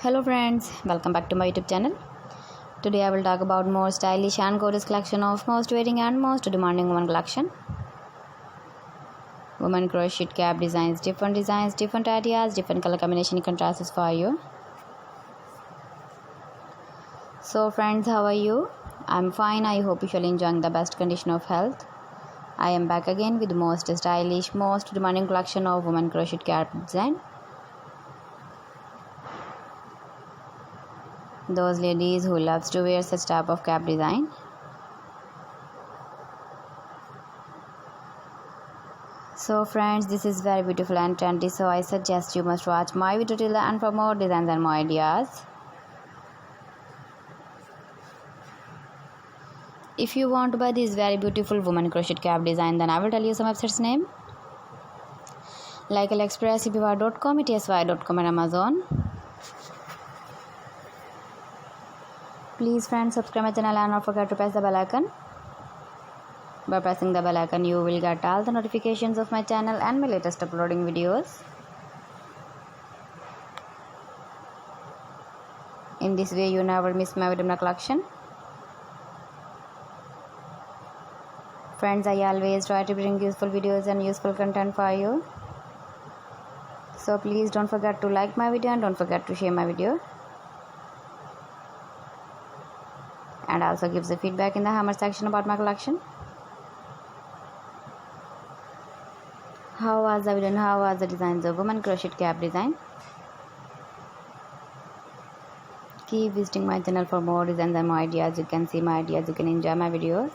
Hello friends, welcome back to my YouTube channel. Today I will talk about more stylish and gorgeous collection of most wearing and most demanding women collection. Women crochet cap designs, different ideas, different color combination contrasts for you. So friends, how are you? I'm fine. I hope you are enjoying the best condition of health. I am back again with the most stylish, most demanding collection of women crochet cap design. Those ladies who loves to wear such type of cap design. So friends, this is very beautiful and trendy, so I suggest you must watch my video till the end for more designs and more ideas. If you want to buy this very beautiful woman crochet cap design, then I will tell you some websites name like AliExpress, ebay.com, etsy.com and Amazon. Please friends, subscribe my channel and don't forget to press the bell icon. By pressing the bell icon, you will get all the notifications of my channel and my latest uploading videos. In this way, you never miss my video collection. Friends, I always try to bring useful videos and useful content for you. So please don't forget to like my video and don't forget to share my video. And also gives the feedback in the comment section about my collection. How was the video and how was the designs of women crochet cap design? Keep visiting my channel for more designs and more ideas. You can see my ideas, you can enjoy my videos.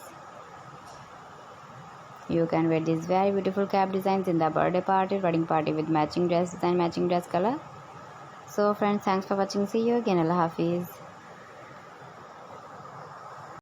You can wear these very beautiful cap designs in the birthday party, wedding party with matching dresses and matching dress color. So friends, thanks for watching. See you again. Allah Hafiz.